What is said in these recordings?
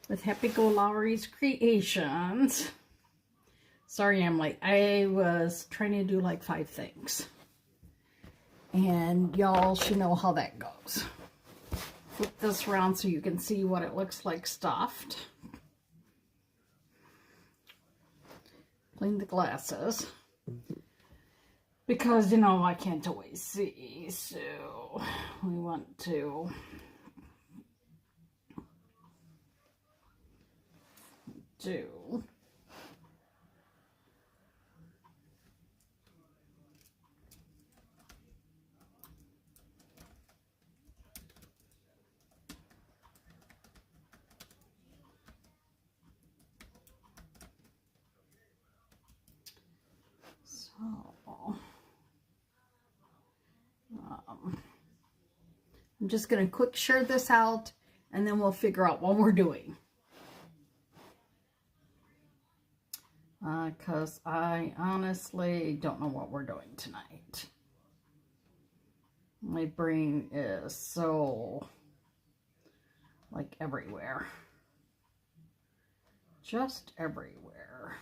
with Happy-go-Lowery's Creations. Sorry I'm late. I was trying to do like 5 things. And y'all should know how that goes. Flip this around so you can see what it looks like stuffed. Clean the glasses. Because, you know, I can't always see. So we want to do I'm just going to quick share this out and then we'll figure out what we're doing. Because I honestly don't know what we're doing tonight. My brain is so like everywhere. Just everywhere.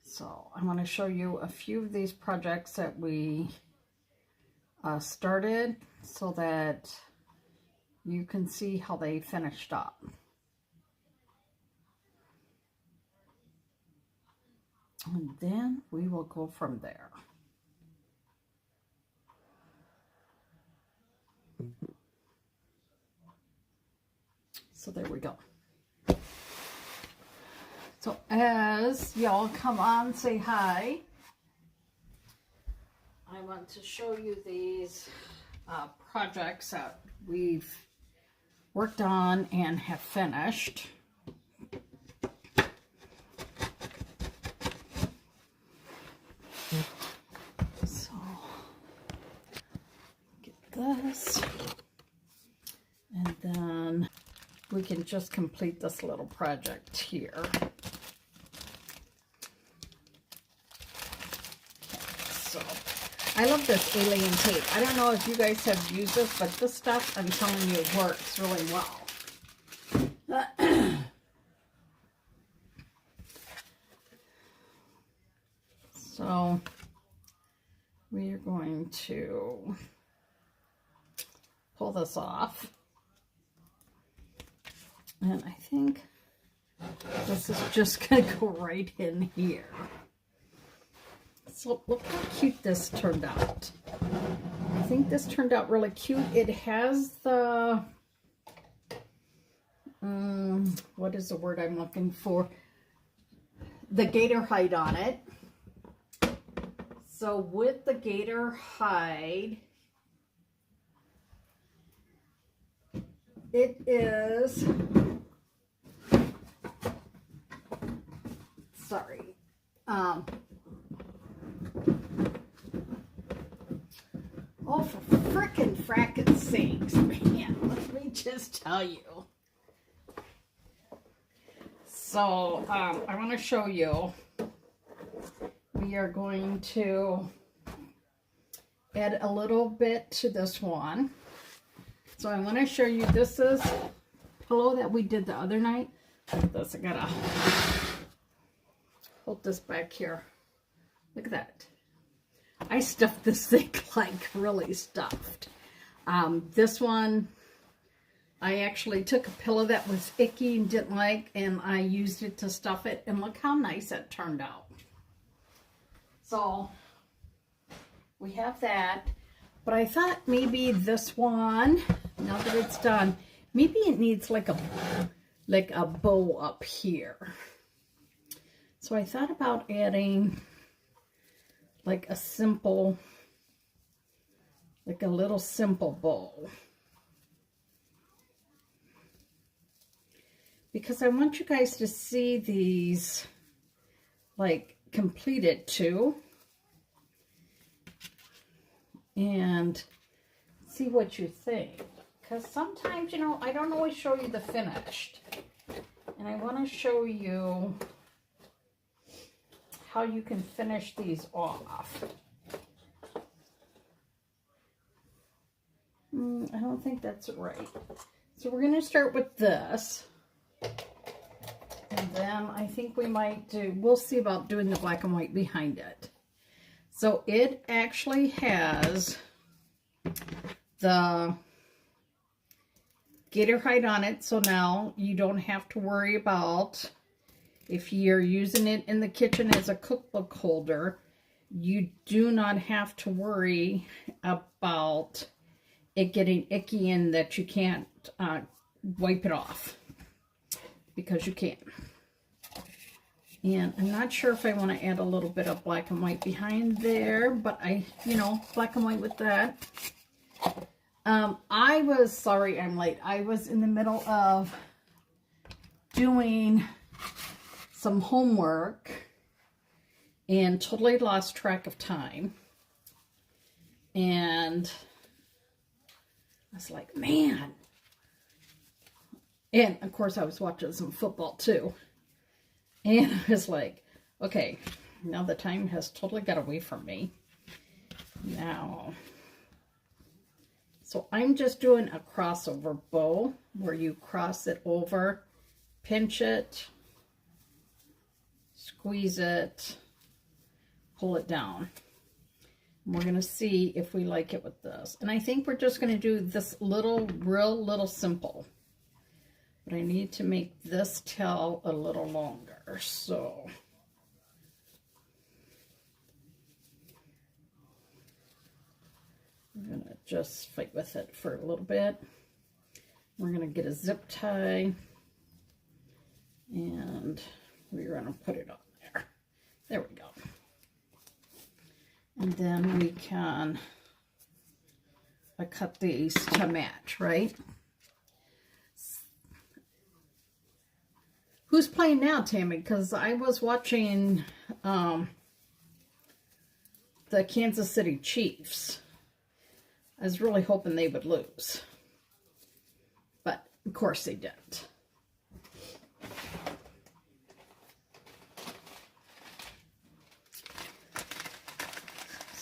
So I'm going to show you a few of these projects that we started so that you can see how they finished up. And then we will go from there. So there we go. So as y'all come on, say hi. I want to show you these projects that we've worked on and have finished. So, get this. And then we can just complete this little project here. I love this alien tape. I don't know if you guys have used this, but this stuff, I'm telling you, works really well. So, we are going to pull this off. And I think this is just going to go right in here. So look how cute this turned out. I think this turned out really cute. It has the, what is the word I'm looking for? The gator hide on it. So with the gator hide, it is, sorry, oh, for frickin' sakes, man, let me just tell you. So, I want to show you, we are going to add a little bit to this one. So I want to show you, this is pillow that we did the other night. Look at this, I gotta hold this back here. Look at that. I stuffed this thing like really stuffed. This one, I actually took a pillow that was icky and didn't like, and I used it to stuff it, and look how nice it turned out. So, we have that, but I thought maybe this one, now that it's done, maybe it needs like a bow up here. So I thought about adding like a simple, like a little simple bow. Because I want you guys to see these like completed too. And see what you think. Because sometimes, you know, I don't always show you the finished. And I want to show you how you can finish these off. I don't think that's right. So we're going to start with this. And then I think we might do, we'll see about doing the black and white behind it. So it actually has the gator hide on it. So now you don't have to worry about, if you're using it in the kitchen as a cookbook holder, you do not have to worry about it getting icky and that you can't wipe it off, because you can't. And I'm not sure if I want to add a little bit of black and white behind there, but black and white with that. I was, sorry I'm late. I was in the middle of doing some homework and totally lost track of time. And I was like, man. And of course I was watching some football too. And I was like, okay, now the time has totally got away from me. Now, so I'm just doing a crossover bow where you cross it over, pinch it, squeeze it, pull it down. And we're going to see if we like it with this. And I think we're just going to do this real little simple. But I need to make this tail a little longer, so I'm going to just fight with it for a little bit. We're going to get a zip tie, and we're going to put it on there. There we go. And then we can cut these to match, right? Who's playing now, Tammy? Because I was watching the Kansas City Chiefs. I was really hoping they would lose. But, of course, they didn't.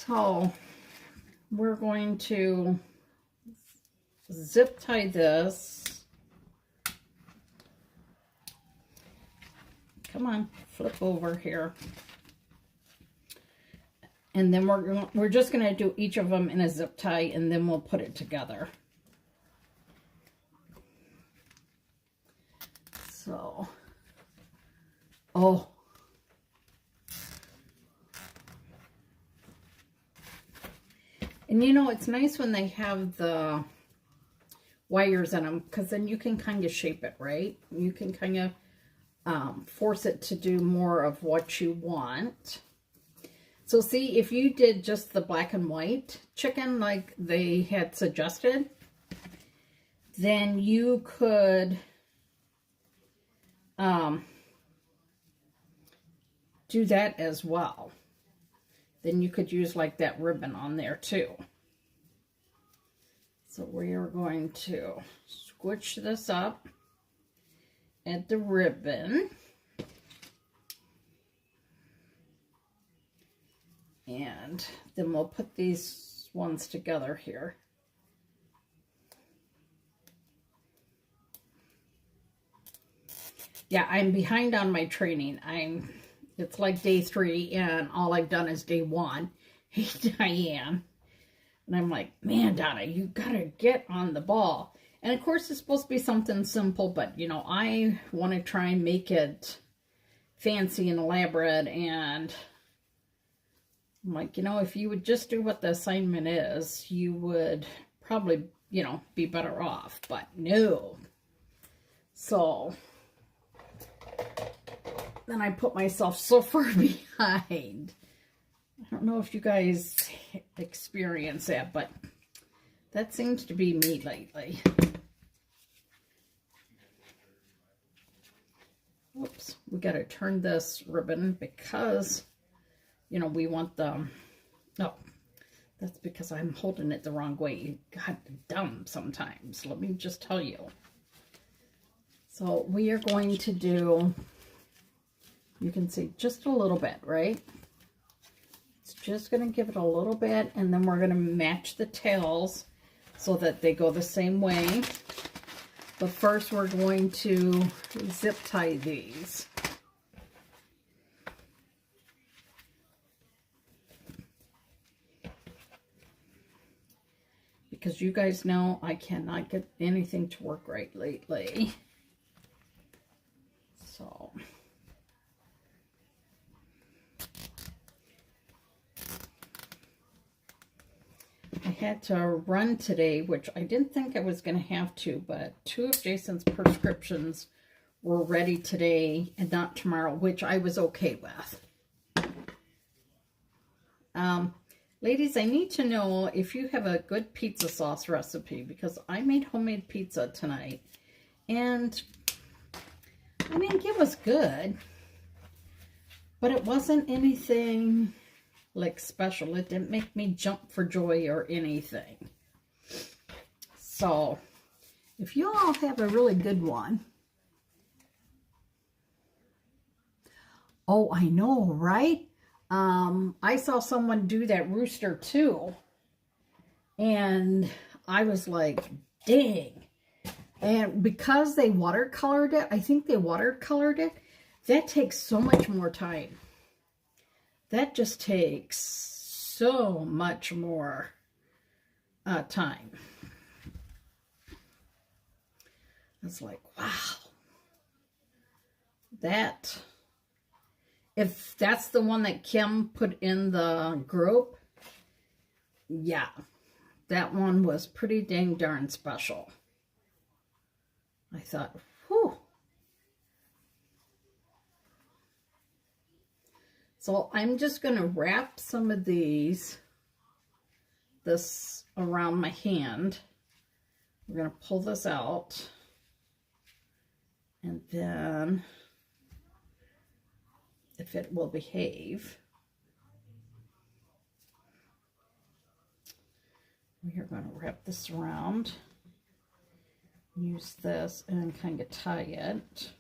So, we're going to zip tie this. Come on, flip over here. And then we're just going to do each of them in a zip tie, and then we'll put it together. So, oh. And it's nice when they have the wires in them, because then you can kind of shape it, right? You can kind of force it to do more of what you want. So see, if you did just the black and white chicken like they had suggested, then you could do that as well. Then you could use like that ribbon on there too. So we are going to squish this up at the ribbon, and then we'll put these ones together here. Yeah, I'm behind on my training. It's like day 3 and all I've done is day 1. I am. And I'm like, man, Donna, you gotta get on the ball. And of course, it's supposed to be something simple, but, I want to try and make it fancy and elaborate. And I'm like, if you would just do what the assignment is, you would probably, be better off. But no. So then I put myself so far behind. I don't know if you guys experience that, but that seems to be me lately. Whoops, we got to turn this ribbon because, we want the, oh, that's because I'm holding it the wrong way. God, dumb sometimes, let me just tell you. So we are going to do, you can see just a little bit, right? It's just going to give it a little bit, and then we're going to match the tails so that they go the same way. But first we're going to zip tie these. Because you guys know I cannot get anything to work right lately. So I had to run today, which I didn't think I was going to have to, but 2 of Jason's prescriptions were ready today and not tomorrow, which I was okay with. Ladies, I need to know if you have a good pizza sauce recipe, because I made homemade pizza tonight, and I think it was good, but it wasn't anything like special. It didn't make me jump for joy or anything. So if you all have a really good one. Oh, I know, right? I saw someone do that rooster too, and I was like, dang. And because they watercolored it, I think they watercolored it, that takes so much more time. That just takes so much more time. It's like, wow. That, if that's the one that Kim put in the group, yeah, that one was pretty dang darn special. I thought, whew. So I'm just going to wrap some of this around my hand. We're going to pull this out. And then, if it will behave, we are going to wrap this around. Use this and kind of tie it.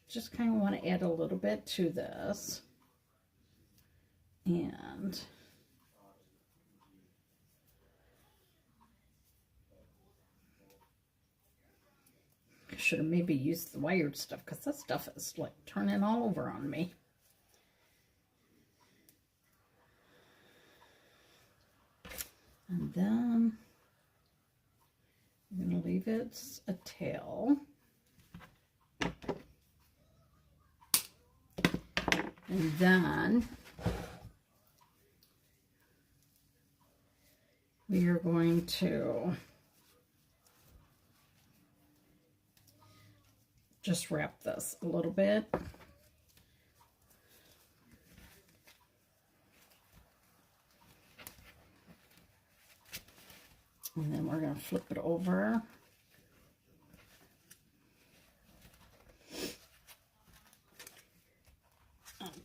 Just kind of want to add a little bit to this. And I should have maybe used the wired stuff, because that stuff is like turning all over on me. And then I'm going to leave it a tail. And then we are going to just wrap this a little bit. And then we're going to flip it over.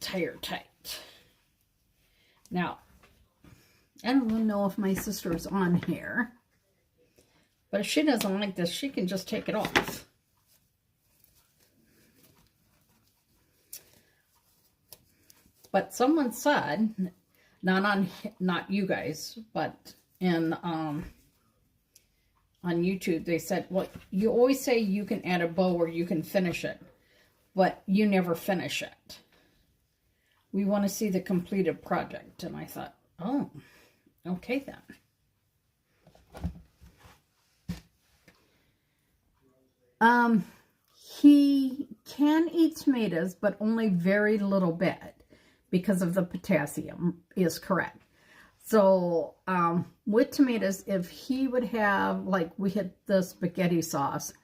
Tie her tight. Now, I don't know if my sister's on here, but if she doesn't like this, she can just take it off. But someone said, not you guys, but on YouTube, they said, well, you always say you can add a bow or you can finish it, but you never finish it. We want to see the completed project. And I thought, oh, okay then. He can eat tomatoes, but only very little bit because of the potassium is correct. So with tomatoes, if he would have, like we had the spaghetti sauce,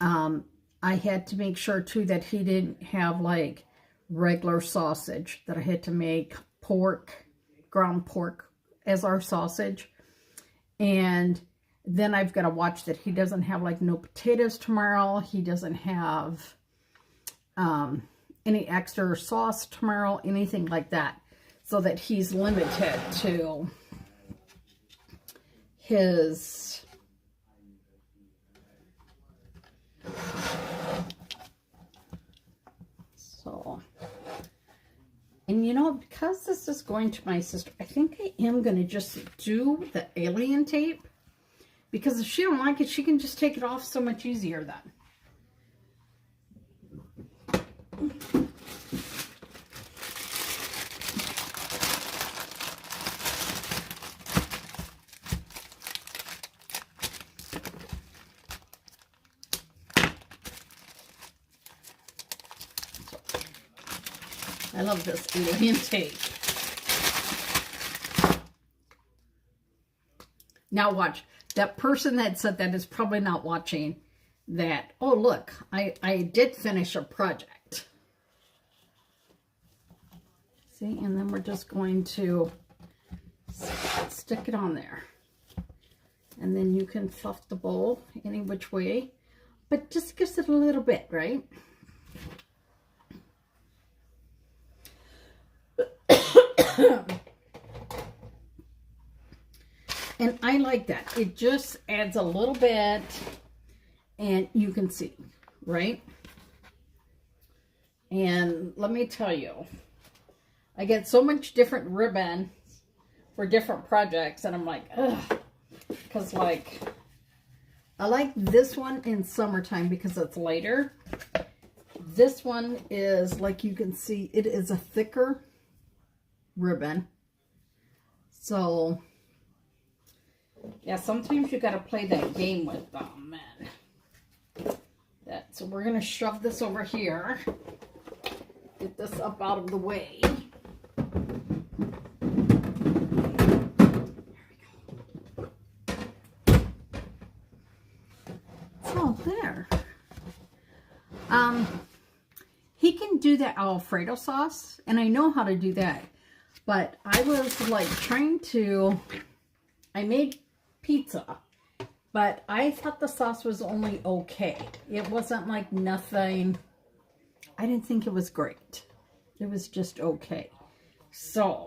I had to make sure too that he didn't have like regular sausage, that I had to make pork, ground pork as our sausage. And then I've got to watch that he doesn't have like no potatoes tomorrow. He doesn't have any extra sauce tomorrow, anything like that, so that he's limited to his And you know, because this is going to my sister, I think I am going to just do the alien tape. Because if she don't like it, she can just take it off so much easier then. I love this alien tape. Now watch. That person that said that is probably not watching that. Oh, look. I did finish a project. See? And then we're just going to stick it on there. And then you can fluff the bowl any which way. But just gives it a little bit, right? And I like that. It just adds a little bit, and you can see, right? And let me tell you, I get so much different ribbon for different projects, and I'm like, ugh. Because, like, I like this one in summertime because it's lighter. This one is, like you can see, it is a thicker ribbon. So yeah, sometimes you got to play that game with them, man. So we're going to shove this over here. Get this up out of the way. So there. He can do the Alfredo sauce, and I know how to do that. But I was like I made pizza, but I thought the sauce was only okay. It wasn't like nothing. I didn't think it was great. It was just okay. So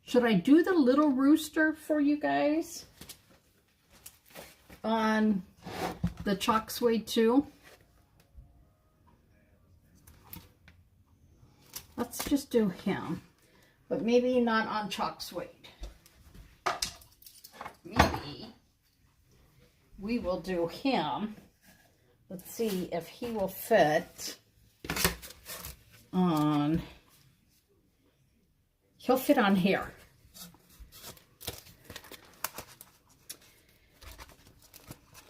should I do the little rooster for you guys on the chalk suede too? Let's just do him, but maybe not on chalk suede. Maybe we will do him. Let's see if he will fit on. He'll fit on here.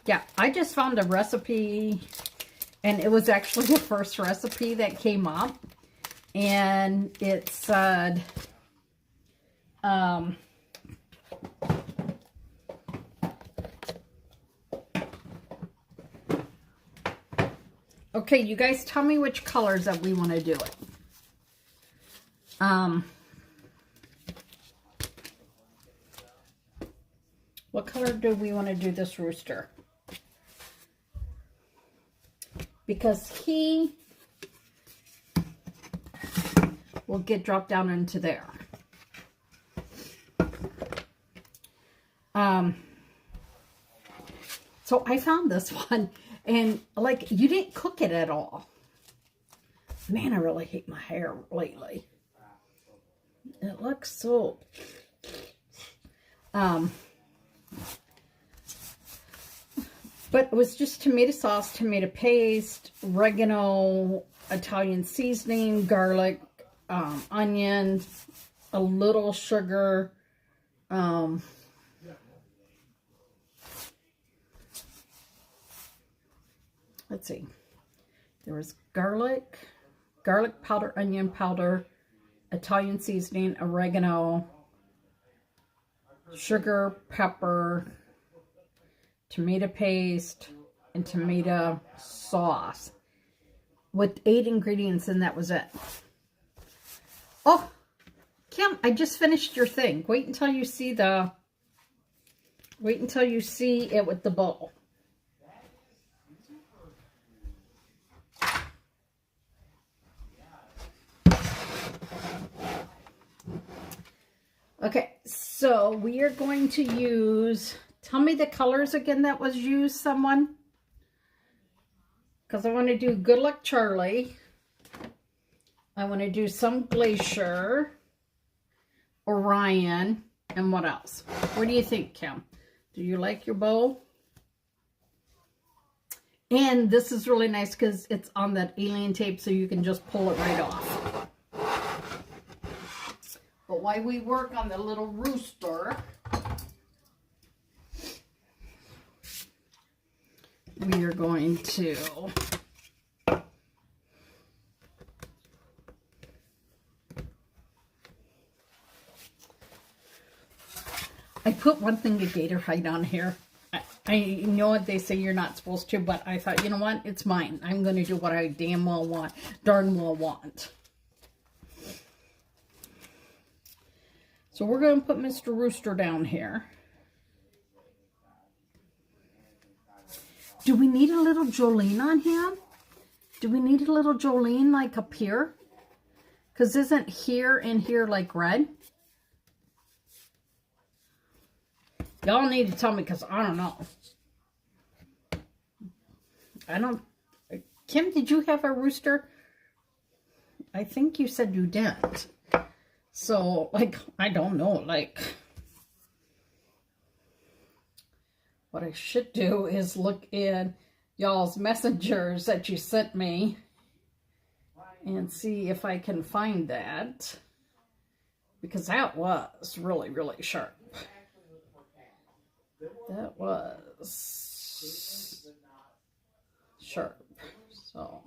Yeah, I just found a recipe, and it was actually the first recipe that came up. And it said, okay, you guys tell me which colors that we want to do it. What color do we want to do this rooster? Because he will get dropped down into there. So I found this one, and like, you didn't cook it at all. Man, I really hate my hair lately. It looks so but it was just tomato sauce, tomato paste, oregano, Italian seasoning, garlic, onion, a little sugar, let's see, there was garlic powder, onion powder, Italian seasoning, oregano, sugar, pepper, tomato paste, and tomato sauce with 8 ingredients, and that was it. Oh, Kim, I just finished your thing. Wait until you see it with the bowl. Okay, so we are going to use Tell me the colors again that was used, someone. Because I want to do Good Luck Charlie. I want to do some Glacier, Orion, and what else? What do you think, Kim? Do you like your bow? And this is really nice because it's on that alien tape, so you can just pull it right off. But while we work on the little rooster, we are going to I put one thing of gator hide on here. I know what they say you're not supposed to, but I thought, you know what? It's mine. I'm going to do what I darn well want. So we're going to put Mr. Rooster down here. Do we need a little Jolene on him? Do we need a little Jolene like up here? Because isn't here and here like red? Y'all need to tell me because I don't know. Kim, did you have a rooster? I think you said you didn't. So, like, I don't know. Like, what I should do is look in y'all's messengers that you sent me and see if I can find that. Because that was really, really sharp. That was sharp. So,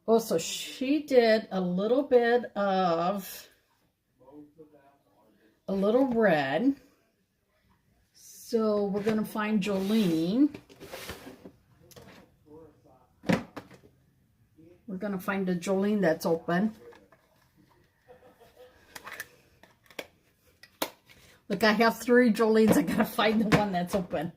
oh, so she did a little bit of a little red. So we're going to find Jolene. We're going to find a Jolene that's open. Look, I have 3 Jolenes. I gotta find the one that's open.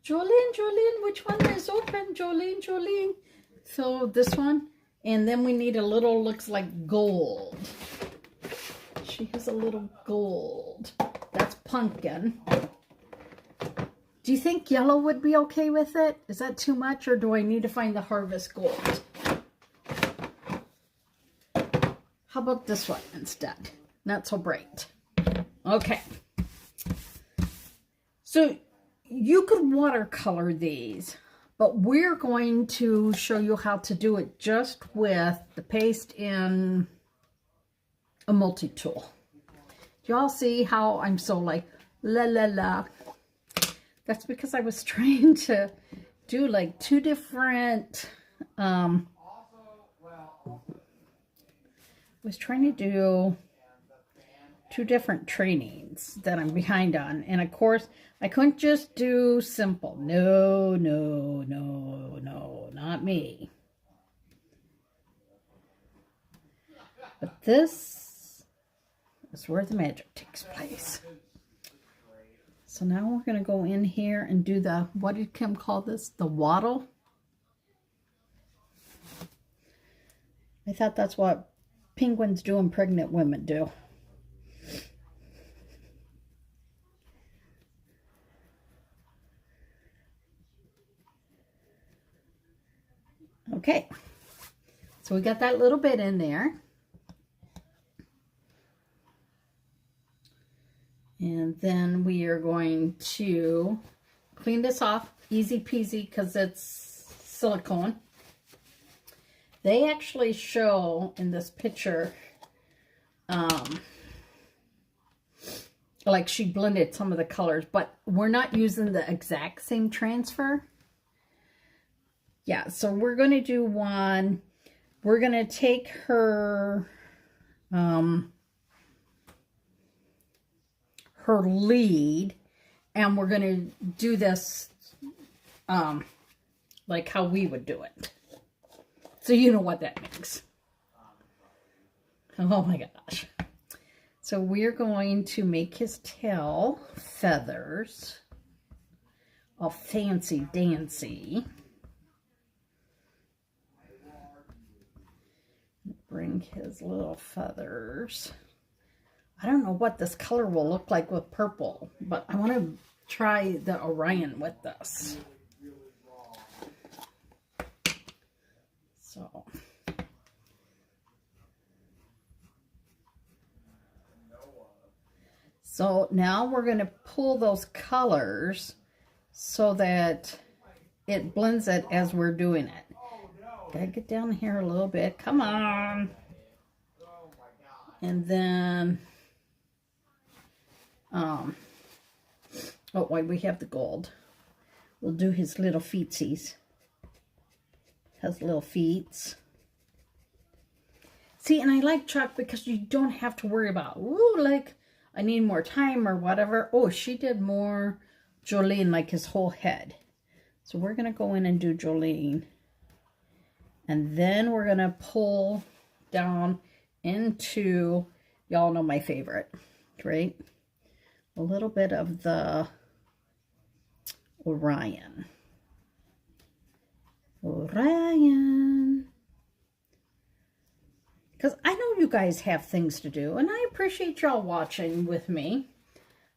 Jolene, which one is open? Jolene. So this one. And then we need a little, looks like gold. She has a little gold. That's pumpkin. Do you think yellow would be okay with it? Is that too much, or do I need to find the harvest gold? How about this one instead? Not so bright. Okay. So you could watercolor these, but we're going to show you how to do it just with the paste in a multi-tool. Do y'all see how I'm so like la la la? That's because I was trying to do like 2 different was trying to do 2 different trainings that I'm behind on. And of course, I couldn't just do simple. No, not me. But this is where the magic takes place. So now we're going to go in here and do the, what did Kim call this? The waddle? I thought that's what penguins do and pregnant women do. Okay, so we got that little bit in there. And then we are going to clean this off, easy peasy, because it's silicone. They actually show in this picture, like she blended some of the colors, but we're not using the exact same transfer. Yeah, so we're going to do one. We're going to take her her lead, and we're going to do this like how we would do it. So you know what that means. Oh my gosh. So we're going to make his tail feathers all fancy dancy. Bring his little feathers I don't know what this color will look like with purple, but I want to try the Orion with this. So now we're going to pull those colors so that it blends it as we're doing it. Gotta get down here a little bit. Come on. And then, oh, wait, we have the gold. We'll do his little feetsies. Has little feet. See, and I like chalk because you don't have to worry about, ooh, like, I need more time or whatever. Oh, she did more Jolene, like his whole head. So we're going to go in and do Jolene. And then we're going to pull down into, y'all know my favorite, right? A little bit of the Orion. Orion. Because I know you guys have things to do, and I appreciate y'all watching with me.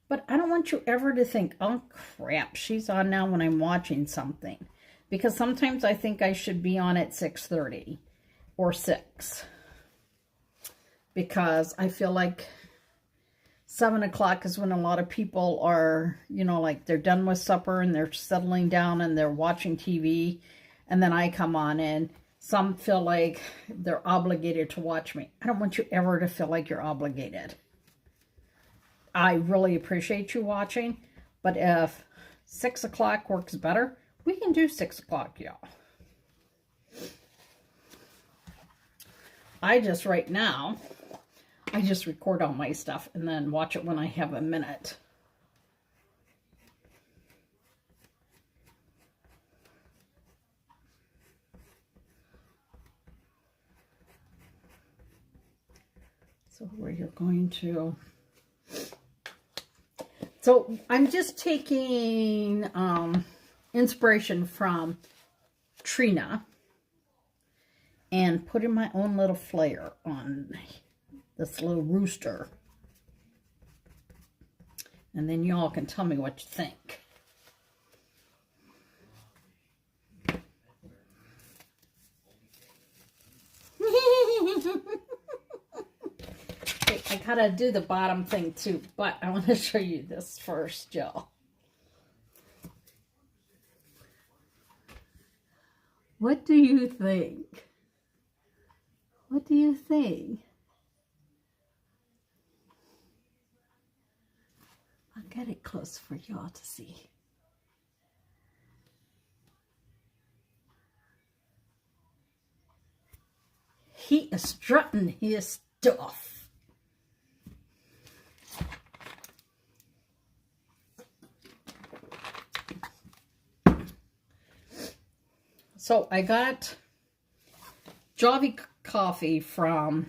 But I don't want you ever to think, oh crap, she's on now when I'm watching something. Because sometimes I think I should be on at 6:30 or 6. Because I feel like 7 o'clock is when a lot of people are, you know, like they're done with supper and they're settling down and they're watching TV. And then I come on and some feel like they're obligated to watch me. I don't want you ever to feel like you're obligated. I really appreciate you watching, but if 6 o'clock works better, we can do 6 o'clock, y'all. Right now, I just record all my stuff and then watch it when I have a minute. So where you're going to... So I'm just taking inspiration from Trina and putting my own little flair on this little rooster. And then y'all can tell me what you think. I gotta do the bottom thing too, but I want to show you this first, y'all. What do you think? What do you think? I'll get it close for y'all to see. He is strutting his stuff. So I got Jolly coffee from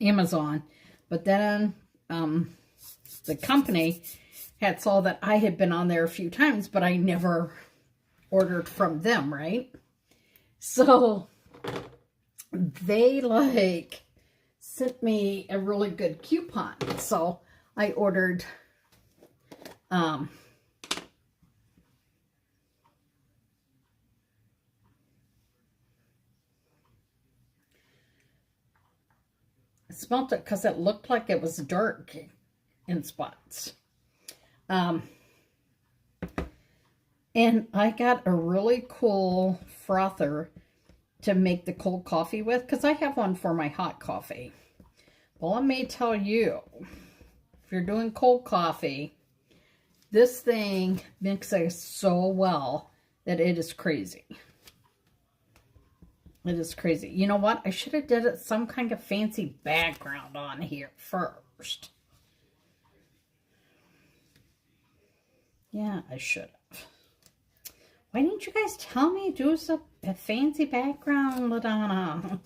Amazon, but then the company had saw that I had been on there a few times, but I never ordered from them, right? So they like sent me a really good coupon. So I ordered I smelled it because it looked like it was dark in spots. And I got a really cool frother to make the cold coffee with, because I have one for my hot coffee. Well, let me tell you, if you're doing cold coffee, this thing mixes so well that it is crazy. It is crazy. You know what? I should have did it some kind of fancy background on here first. Yeah, I should have. Why didn't you guys tell me to do a fancy background, LaDonna?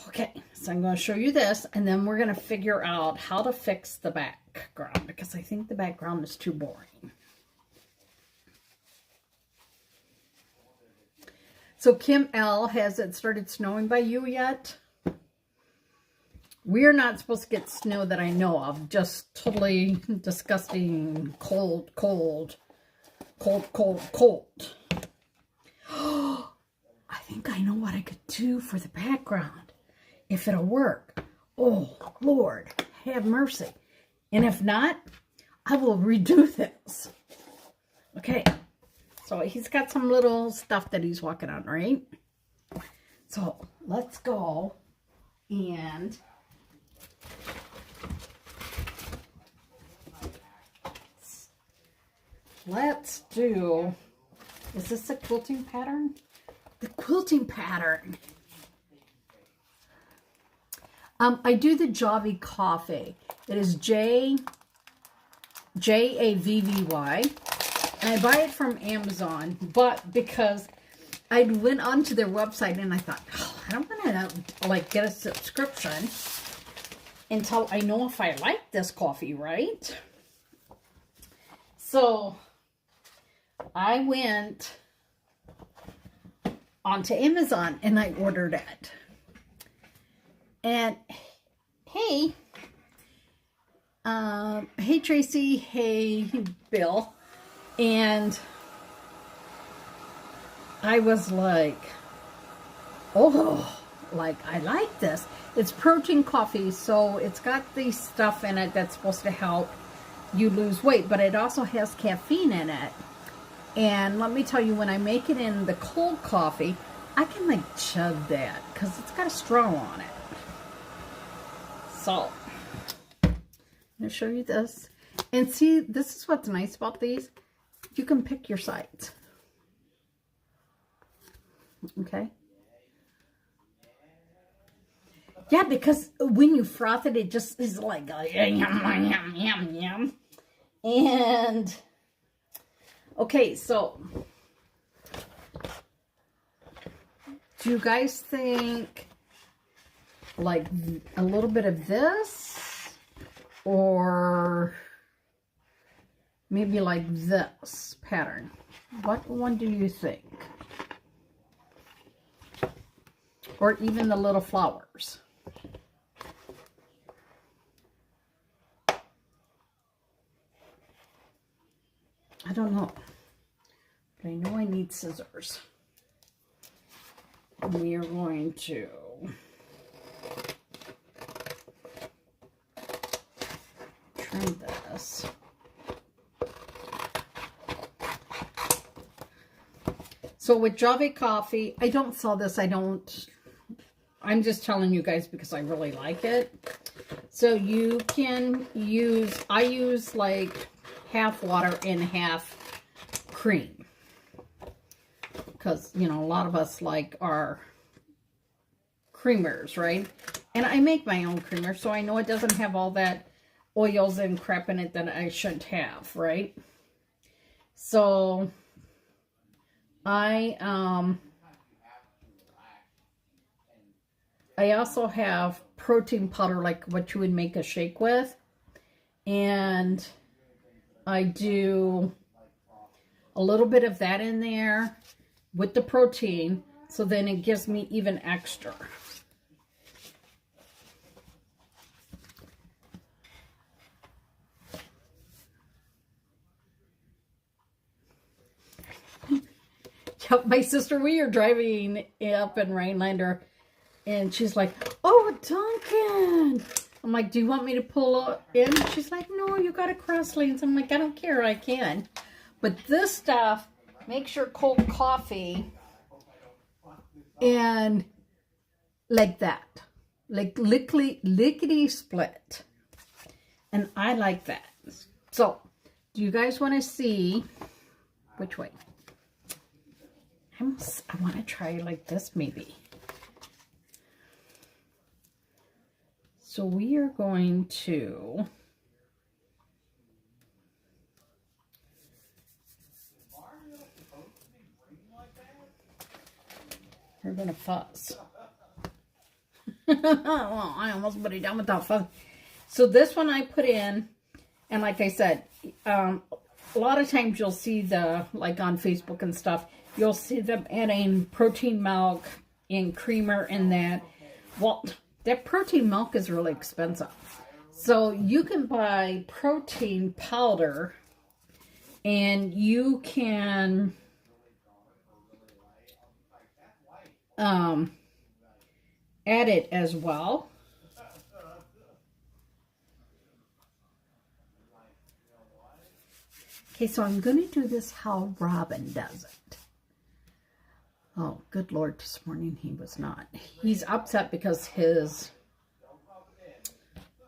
Okay, so I'm going to show you this, and then we're going to figure out how to fix the background, because I think the background is too boring. So Kim L, has it started snowing by you yet? We're not supposed to get snow that I know of. Just totally disgusting, cold, cold, cold, cold, cold. I think I know what I could do for the background. If it'll work. Oh, Lord, have mercy. And if not, I will redo this. Okay. So he's got some little stuff that he's walking on, right? So let's go and let's do, is this a quilting pattern? The quilting pattern. I do the Javy Coffee. It is Javvy. And I buy it from Amazon, but because I went onto their website and I thought, oh, I don't want to like get a subscription until I know if I like this coffee, right? So I went onto Amazon and I ordered it. And hey, hey Tracy, hey Bill. And I was like, oh, like I like this. It's protein coffee, so it's got the stuff in it that's supposed to help you lose weight, but it also has caffeine in it. And let me tell you, when I make it in the cold coffee, I can like chug that because it's got a straw on it. So, I'm going to show you this. And see, this is what's nice about these. You can pick your sides. Okay? Yeah, because when you froth it, it just is like a yum, yum, yum, yum. And, okay, so, do you guys think like a little bit of this, or maybe like this pattern? What one do you think? Or even the little flowers? I don't know, but I know I need scissors. And we are going to trim this. So with Javy Coffee, I don't sell this. I'm just telling you guys because I really like it. So you can use, I use like half water and half cream. Because, you know, a lot of us like our creamers, right? And I make my own creamer, so I know it doesn't have all that oils and crap in it that I shouldn't have, right? So I also have protein powder, like what you would make a shake with. And I do a little bit of that in there with the protein, so then it gives me even extra. Yep, my sister, we are driving up in Rhinelander, and she's like, oh, Duncan. I'm like, do you want me to pull in? She's like, no, you got to cross lanes. I'm like, I don't care, I can. But this stuff makes your cold coffee and like that. Like lickety split. And I like that. So, do you guys want to see which way? I want to try like this maybe. So we are going to fuss. Well, I almost put it down without fuss. So this one I put in, and like I said, a lot of times you'll see the, like on Facebook and stuff, you'll see them adding protein milk and creamer in that. Well, that protein milk is really expensive. So you can buy protein powder and you can add it as well. Okay, so I'm going to do this how Robin does it. Oh, good Lord, this morning he was not. He's upset because his,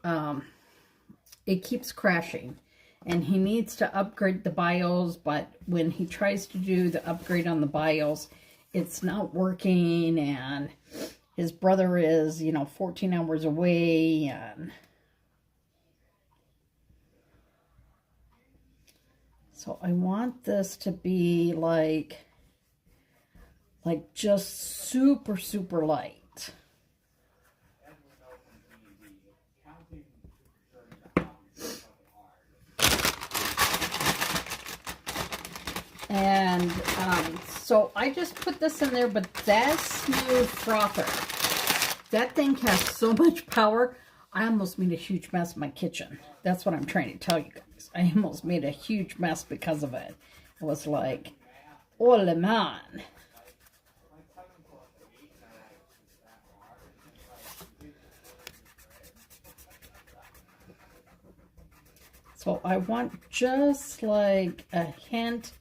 it keeps crashing. And he needs to upgrade the BIOS, but when he tries to do the upgrade on the BIOS, it's not working, and his brother is, 14 hours away, and so I want this to be like just super, super light. And so I just put this in there, but that smooth frother, that thing has so much power. I almost made a huge mess in my kitchen. That's what I'm trying to tell you guys. I almost made a huge mess because of it. It was like, oh, le man. So I want just like a hint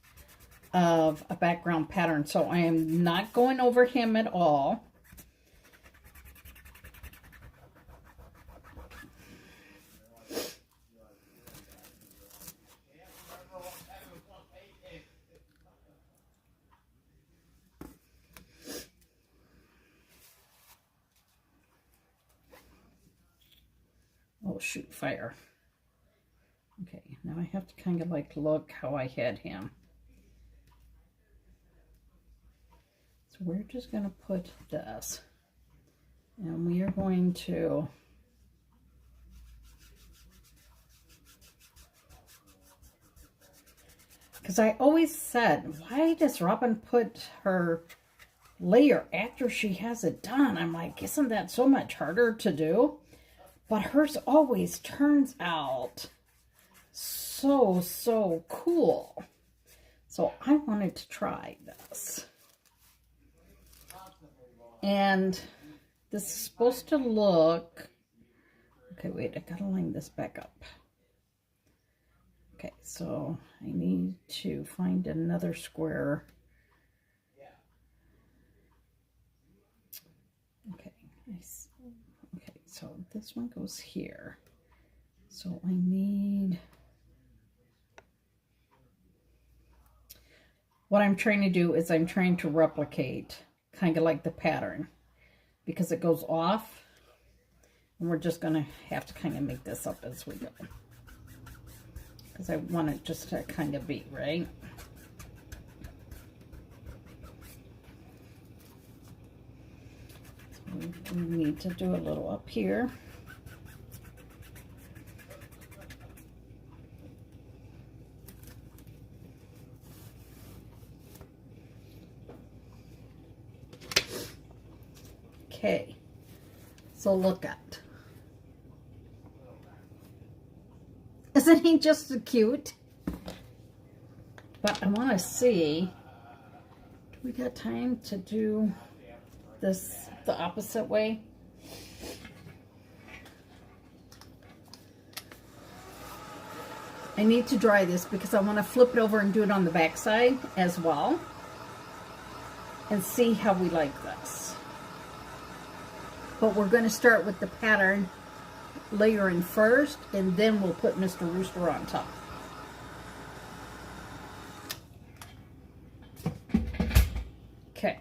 of a background pattern. So I am not going over him at all. Oh shoot, fire. Okay, now I have to kind of like look how I had him. So we're just going to put this, and we are going to because I always said, why does Robin put her layer after she has it done? I'm like, isn't that so much harder to do? But hers always turns out so cool. So I wanted to try this. And this is supposed to look, okay, wait, I gotta line this back up. Okay, so I need to find another square. Okay, nice. Okay, so this one goes here. So I need, what I'm trying to do is I'm trying to replicate kind of like the pattern, because it goes off, and we're just gonna have to kind of make this up as we go, because I want it just to kind of be right. So we need to do a little up here. Okay, so look at. Isn't he just cute? But I want to see, do we got time to do this the opposite way? I need to dry this because I want to flip it over and do it on the back side as well, and see how we like this. But we're going to start with the pattern layering first, and then we'll put Mr. Rooster on top. Okay.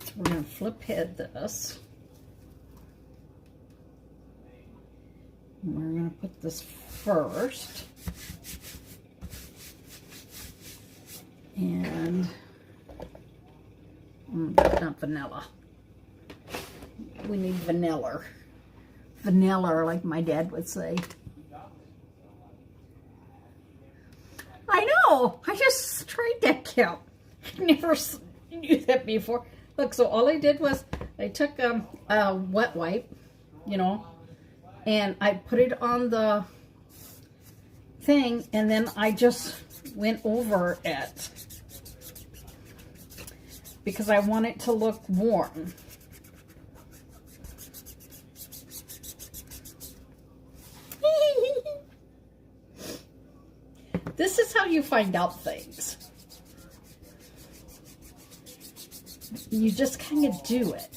So we're going to flip head this. And we're going to put this first. And not vanilla. We need vanilla. Vanilla, like my dad would say. Let's try that count. I never knew that before. Look, so all I did was I took a wet wipe, you know, and I put it on the thing, and then I just went over it because I want it to look warm. This is how you find out things. You just kind of do it.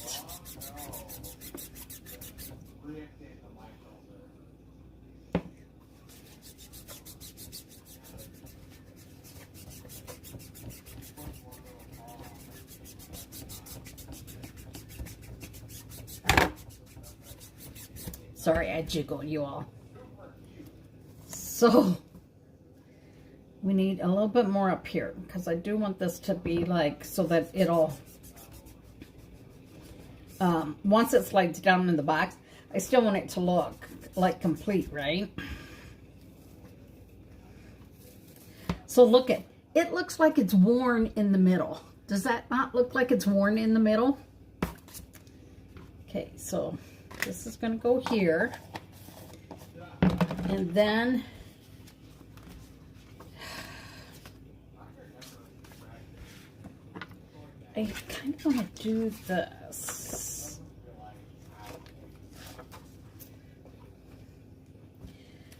Sorry, I jiggled you all. So, we need a little bit more up here because I do want this to be like, so that it'll, once it slides down in the box, I still want it to look like complete, right? So look at, it looks like it's worn in the middle. Does that not look like it's worn in the middle? Okay, so this is going to go here. And then I kind of want to do this.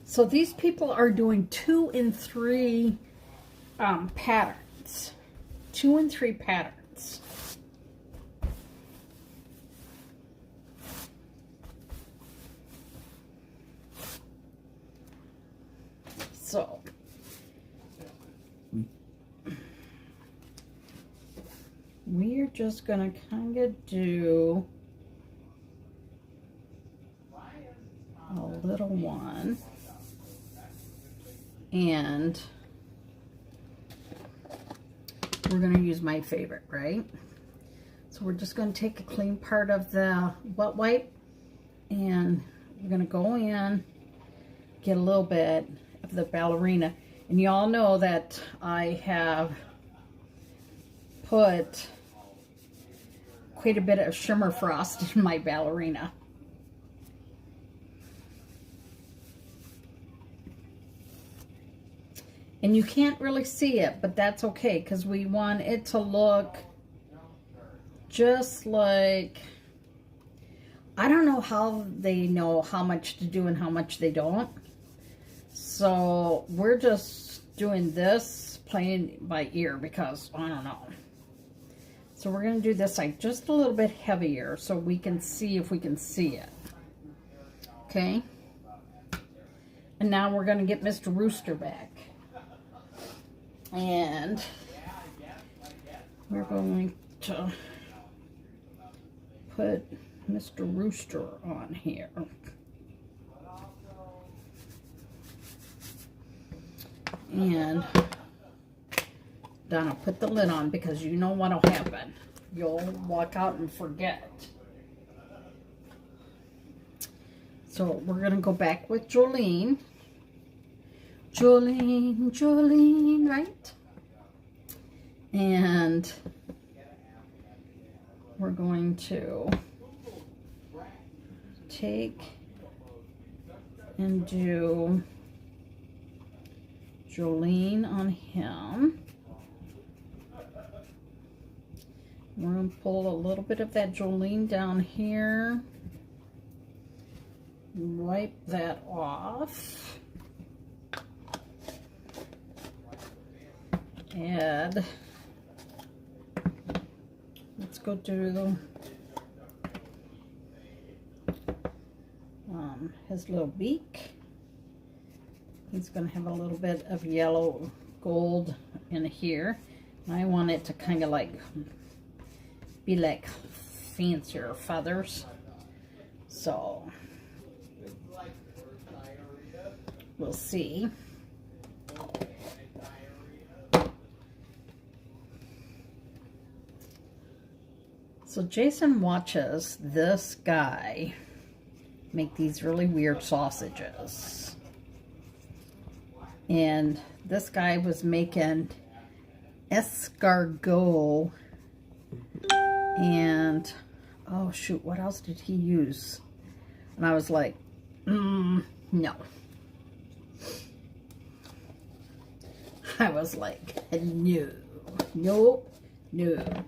So these people are doing 2 and 3 patterns. 2 and 3 patterns. So we're just going to kind of do a little one, and we're going to use my favorite, right? So we're just going to take a clean part of the wet wipe, and we're going to go in, get a little bit of the ballerina. And you all know that I have put quite a bit of shimmer frost in my ballerina. And you can't really see it, but that's okay because we want it to look just like, I don't know how they know how much to do and how much they don't. So we're just doing this playing by ear because I don't know. So we're going to do this side just a little bit heavier so we can see if we can see it. Okay. And now we're going to get Mr. Rooster back. And we're going to put Mr. Rooster on here. And Donna, put the lid on because you know what'll happen. You'll walk out and forget. So we're going to go back with Jolene. Jolene, right? And we're going to take and do Jolene on him. We're going to pull a little bit of that Jolene down here. Wipe that off. Add, let's go do his little beak. He's going to have a little bit of yellow gold in here. I want it to kind of like be like fancier feathers. So we'll see. So Jason watches this guy make these really weird sausages. And this guy was making escargot, and oh shoot, what else did he use? And I was like, no. I was like, no, nope, no.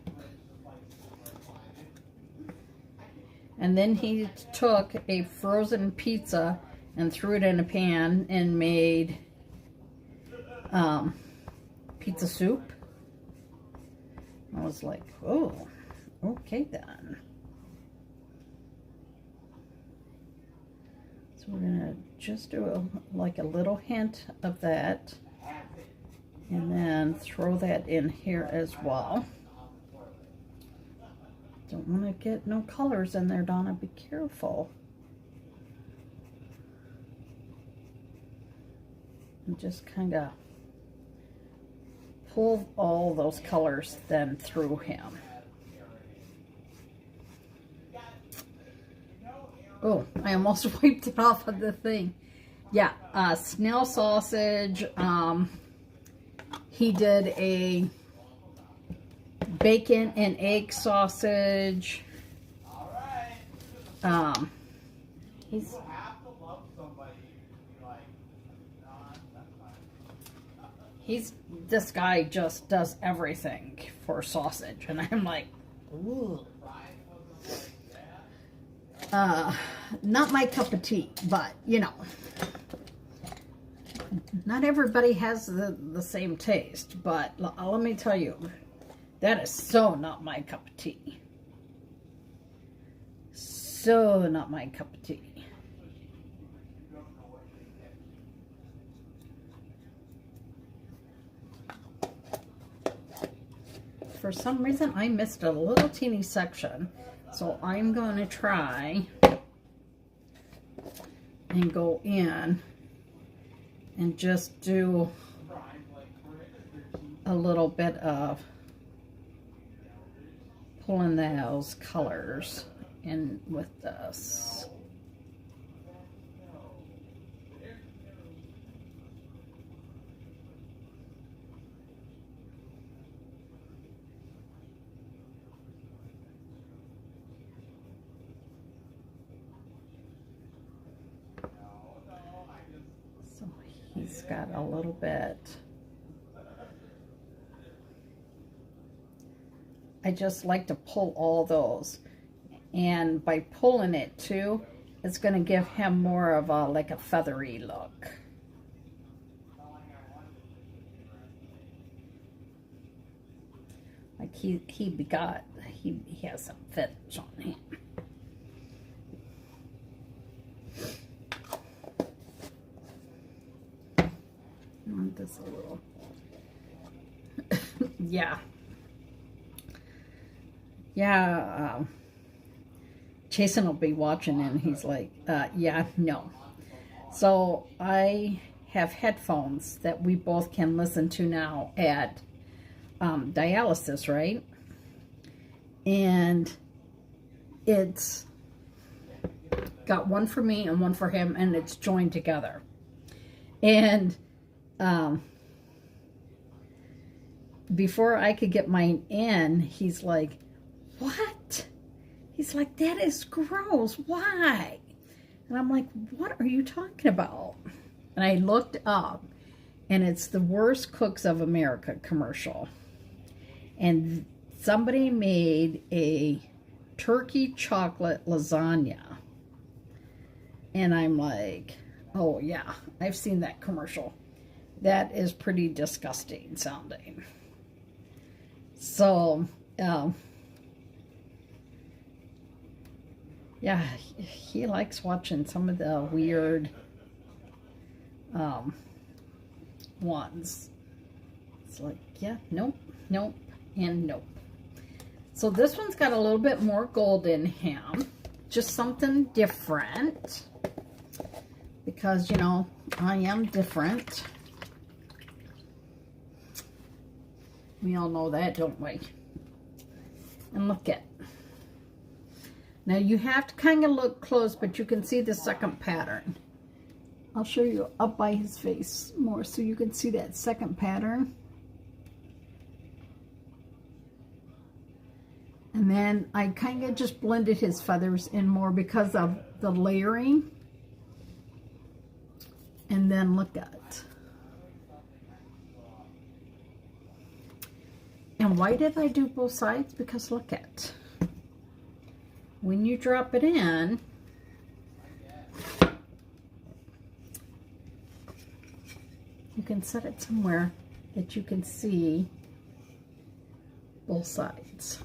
And then he took a frozen pizza and threw it in a pan and made pizza soup. I was like, oh, okay then. So we're gonna just do like a little hint of that, and then throw that in here as well. Don't want to get no colors in there, Donna. Be careful. And just kind of pull all those colors then through him. Oh, I almost wiped it off of the thing. Yeah, snail sausage. He did a bacon and egg sausage. This guy just does everything for sausage, and I'm like, ooh. Not my cup of tea, but you know, not everybody has the same taste, but let me tell you, that is so not my cup of tea. So not my cup of tea. For some reason, I missed a little teeny section, so I'm going to try and go in and just do a little bit of pulling those colors in with this. So he's got a little bit. I just like to pull all those, and by pulling it too, it's going to give him more of a like a feathery look. Like he has some feathers on him. I want this a little. Yeah. Yeah, Jason will be watching and he's like, yeah, no. So I have headphones that we both can listen to now at dialysis, right? And it's got one for me and one for him, and it's joined together. And before I could get mine in, he's like, what? He's like, that is gross. Why? And I'm like, what are you talking about? And I looked up, and it's the Worst Cooks of America commercial. And somebody made a turkey chocolate lasagna. And I'm like, oh yeah, I've seen that commercial. That is pretty disgusting sounding. So, yeah, he likes watching some of the weird ones. It's like, yeah, nope, nope, and nope. So this one's got a little bit more gold in him. Just something different. Because, you know, I am different. We all know that, don't we? And look at. Now you have to kind of look close, but you can see the second pattern. I'll show you up by his face more so you can see that second pattern. And then I kind of just blended his feathers in more because of the layering. And then look at it. And why did I do both sides? Because look at, when you drop it in, you can set it somewhere that you can see both sides.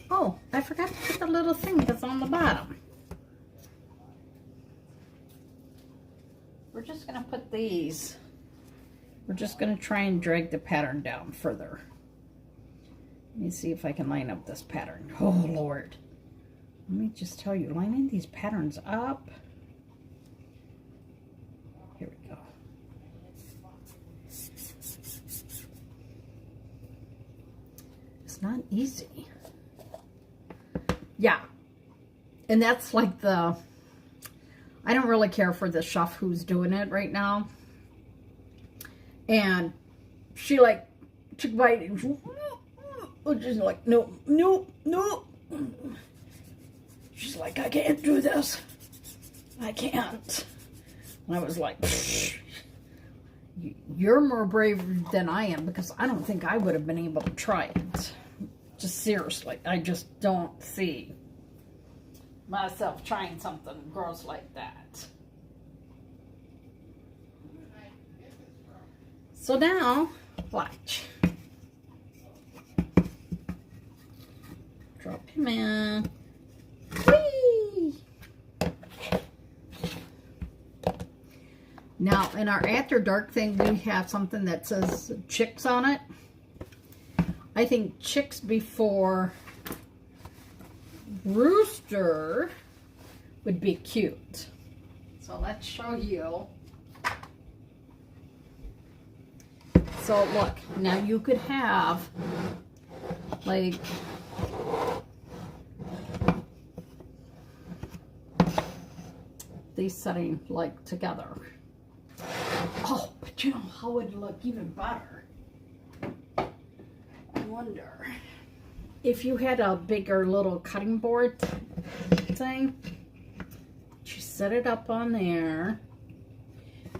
Oh, I forgot to put the little thing that's on the bottom. We're just going to put these. We're just going to try and drag the pattern down further. Let me see if I can line up this pattern. Oh, Lord. Let me just tell you, lining these patterns up. Here we go. It's not easy. Yeah. And that's like the, I don't really care for the chef who's doing it right now. And she like took a bite and just like, no, no, no. She's like, I can't do this. I can't. And I was like, you're more brave than I am, because I don't think I would have been able to try it. Just seriously, I just don't see myself trying something gross like that. So now, watch. Drop him in. Whee! Now, in our After Dark thing, we have something that says chicks on it. I think chicks before rooster would be cute. So let's show you. So look, now you could have like these setting like together. Oh, but you know how would it look even better? I wonder if you had a bigger little cutting board thing. You set it up on there,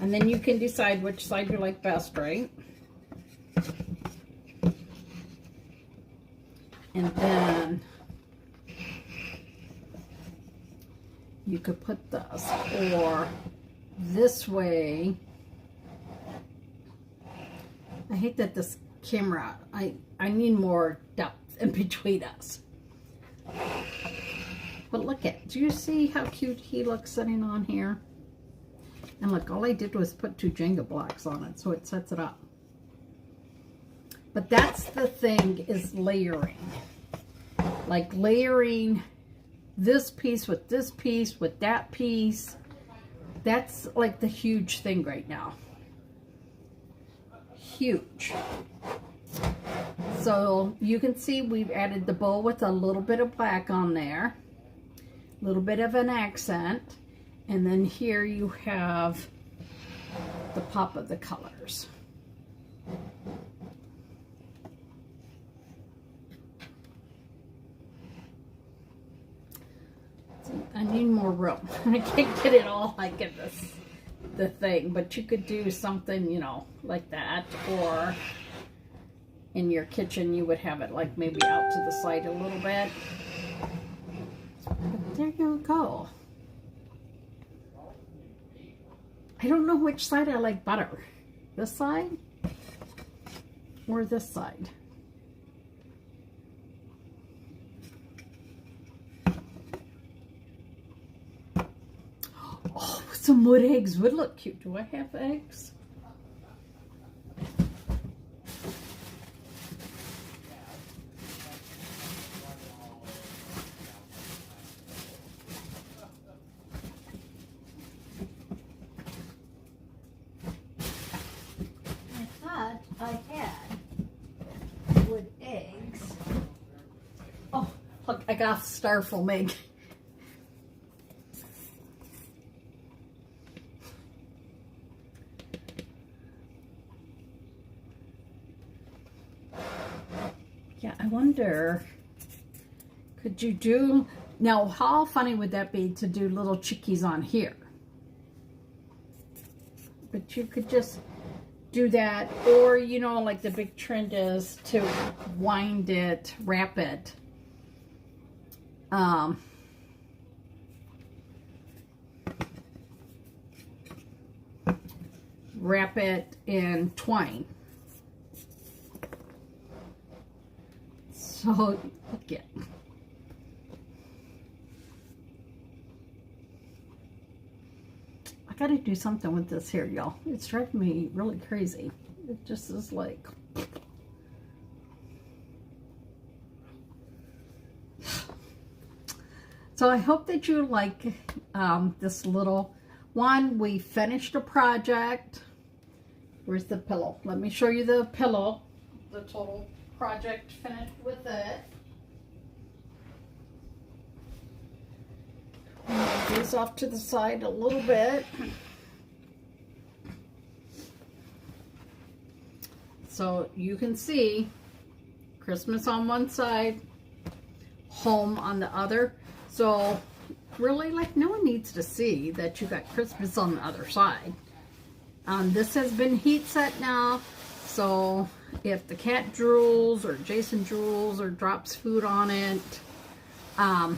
and then you can decide which side you like best, right? And then you could put this, or this way. I hate that this camera, I need more depth in between us. But look at, do you see how cute he looks sitting on here? And look, all I did was put 2 Jenga blocks on it, so it sets it up. But that's the thing, is layering. Like layering this piece with that piece. That's like the huge thing right now. Huge. So you can see we've added the bow with a little bit of black on there. A little bit of an accent. And then here you have the pop of the colors. I need more room. I can't get it all like in the thing, but you could do something, you know, like that, or in your kitchen you would have it like maybe out to the side a little bit. But there you go. I don't know which side I like better. This side or this side. Oh, some wood eggs would look cute. Do I have eggs? I thought I had wood eggs. Oh, look, I got a styrofoam egg. Yeah, I wonder, could you do, now how funny would that be to do little chickies on here? But you could just do that, or you know, like the big trend is to wind it, wrap it. Wrap it in twine. So look it. I gotta do something with this here, y'all. It's driving me really crazy. It just is like, so I hope that you like this little one. We finished a project. Where's the pillow? Let me show you the pillow. The total project finished with it. Move these off to the side a little bit. So you can see Christmas on one side, home on the other. So really, like, no one needs to see that you got Christmas on the other side. This has been heat set now, so if the cat drools or Jason drools or drops food on it, I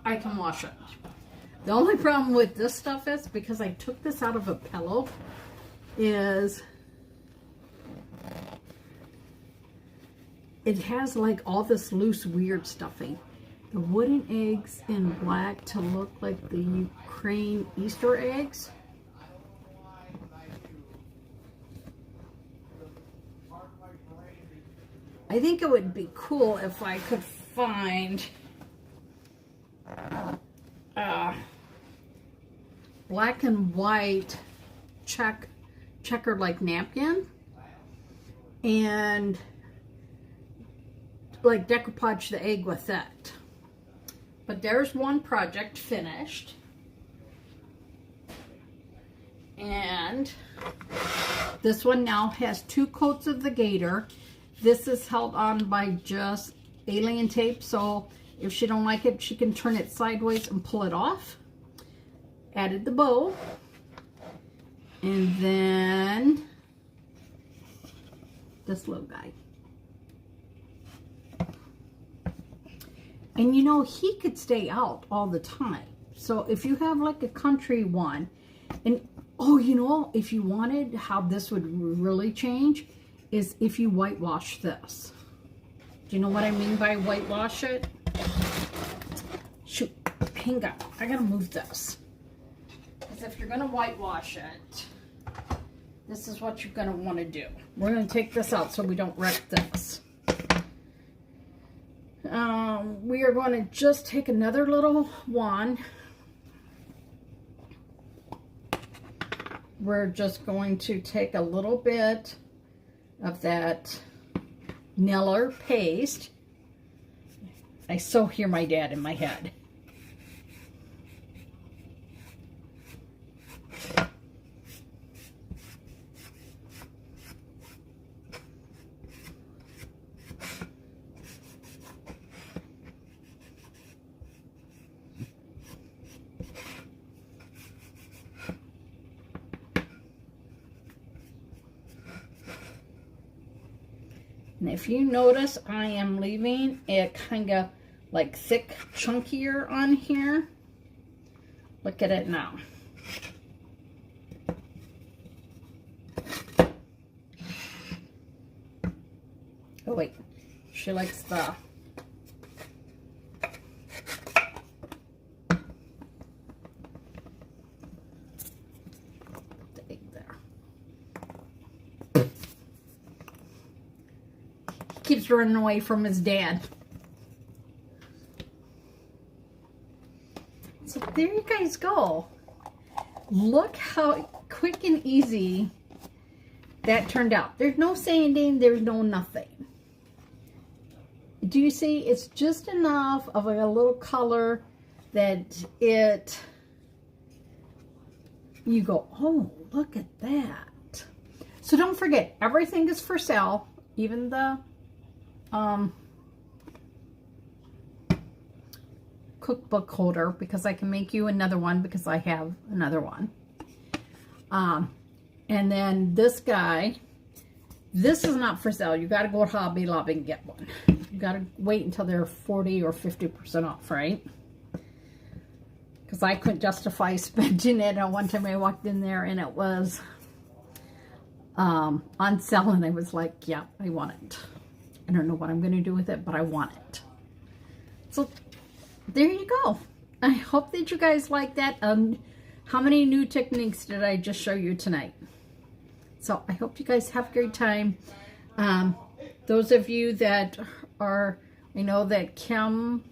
can wash it. The only problem with this stuff is, because I took this out of a pillow, is it has like all this loose weird stuffing. The wooden eggs in black to look like the Ukraine Easter eggs. I think it would be cool if I could find black and white checkered like napkin and like decoupage the egg with that. But there's one project finished. And this one now has 2 coats of the gator. This is held on by just alien tape, so if she don't like it, she can turn it sideways and pull it off. Added the bow. And then this little guy. And you know, he could stay out all the time. So if you have like a country one, and oh, you know, if you wanted how this would really change, is if you whitewash this. Do you know what I mean by whitewash it? Shoot, hang on, I gotta move this. Because if you're gonna whitewash it, this is what you're gonna wanna do. We're gonna take this out so we don't wreck this. We are going to just take another little one. We're just going to take a little bit of that Miller paste. I so hear my dad in my head. And if you notice, I am leaving it kind of like thick, chunkier on here. Look at it now. Oh wait, she likes the egg there. Keeps running away from his dad. So there you guys go. Look how quick and easy that turned out. There's no sanding, there's no nothing. Do you see? It's just enough of a little color that you go, oh, look at that. So don't forget, everything is for sale, even the cookbook holder, because I can make you another one because I have another one. And then this guy, this is not for sale. You got to go to Hobby Lobby and get one. You got to wait until they're 40 or 50% off, right? Because I couldn't justify spending it. One time I walked in there and it was on sale, and I was like, yeah, I want it. I don't know what I'm going to do with it, but I want it. So there you go. I hope that you guys like that. How many new techniques did I just show you tonight? So I hope you guys have a great time. Those of you that are, I know that Kim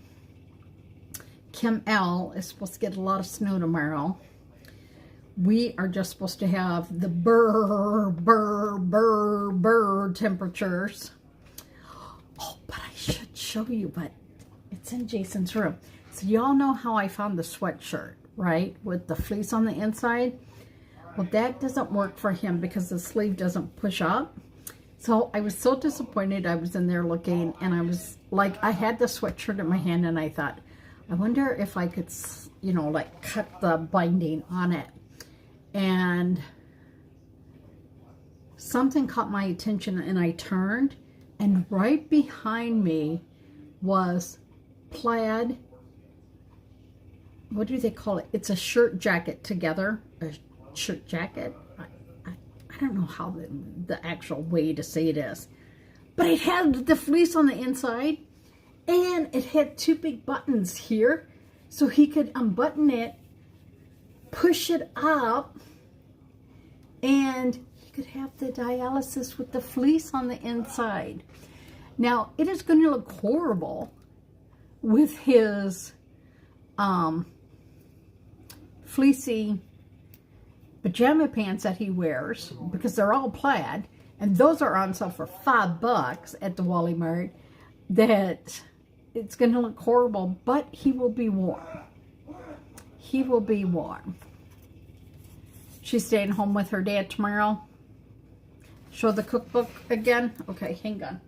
L is supposed to get a lot of snow tomorrow. We are just supposed to have the burr temperatures. Oh, but I should show you, but it's in Jason's room. So y'all know how I found the sweatshirt, right? With the fleece on the inside. Well, that doesn't work for him because the sleeve doesn't push up. So I was so disappointed. I was in there looking, and I was like, I had the sweatshirt in my hand, and I thought, I wonder if I could, you know, like cut the binding on it. And something caught my attention, and I turned, and right behind me was plaid. What do they call it? It's a shirt jacket together. A shirt jacket. I don't know how the actual way to say it is. But it had the fleece on the inside, and it had two big buttons here, so he could unbutton it, push it up, and he could have the dialysis with the fleece on the inside. Now, it is going to look horrible with his fleecy pajama pants that he wears, because they're all plaid, and those are on sale for $5 at the Wally Mart. That it's going to look horrible, but he will be warm. He will be warm. She's staying home with her dad tomorrow. Show the cookbook again. Okay, hang on.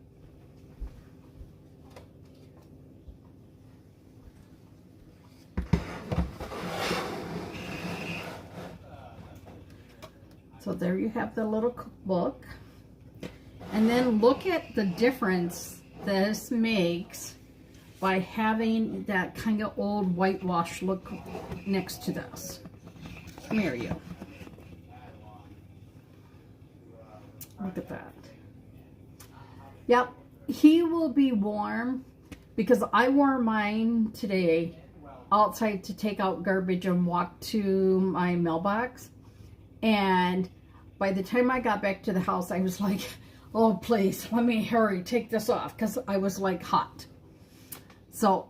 So there you have the little cookbook. And then look at the difference this makes by having that kind of old whitewash look next to this. Come here, you. Look at that. Yep, he will be warm because I wore mine today outside to take out garbage and walk to my mailbox. And by the time I got back to the house, I was like, oh, please, let me hurry, take this off, because I was like hot. So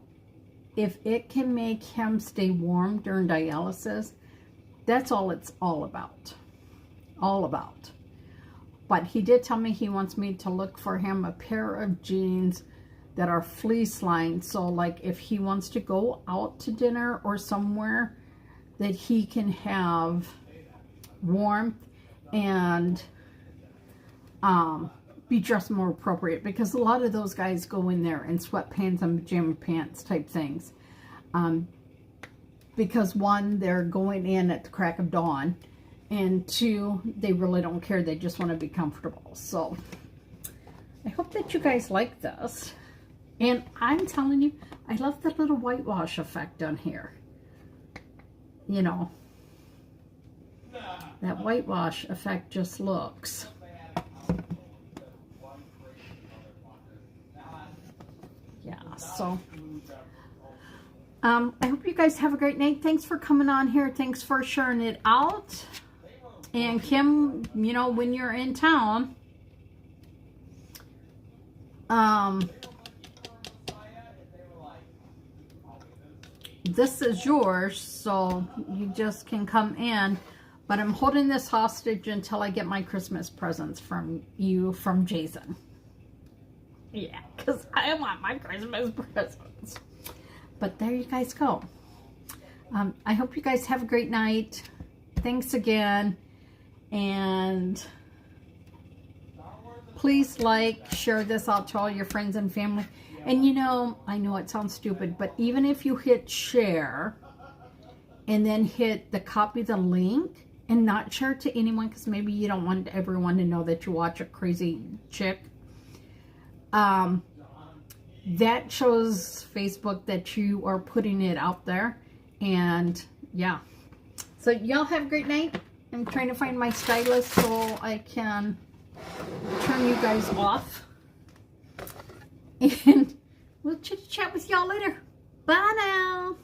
if it can make him stay warm during dialysis, that's all it's all about. All about. But he did tell me he wants me to look for him a pair of jeans that are fleece lined. So like if he wants to go out to dinner or somewhere, that he can have warmth and be dressed more appropriate, because a lot of those guys go in there in sweatpants and pajama pants type things, because one, they're going in at the crack of dawn, and two, they really don't care, they just want to be comfortable. So I hope that you guys like this, and I'm telling you, I love the little whitewash effect on here. You know, that whitewash effect just looks. Yeah, so I hope you guys have a great night. Thanks for coming on here. Thanks for sharing it out. And Kim, you know, when you're in town, this is yours, so you just can come in. But I'm holding this hostage until I get my Christmas presents from you, from Jason. Yeah, because I want my Christmas presents. But there you guys go. I hope you guys have a great night. Thanks again. And please like, share this out to all your friends and family. And you know, I know it sounds stupid, but even if you hit share and then hit the copy the link and not share it to anyone, because maybe you don't want everyone to know that you watch a crazy chick, that shows Facebook that you are putting it out there. And yeah, so y'all have a great night. I'm trying to find my stylus so I can turn you guys off. And we'll chit chat with y'all later. Bye now.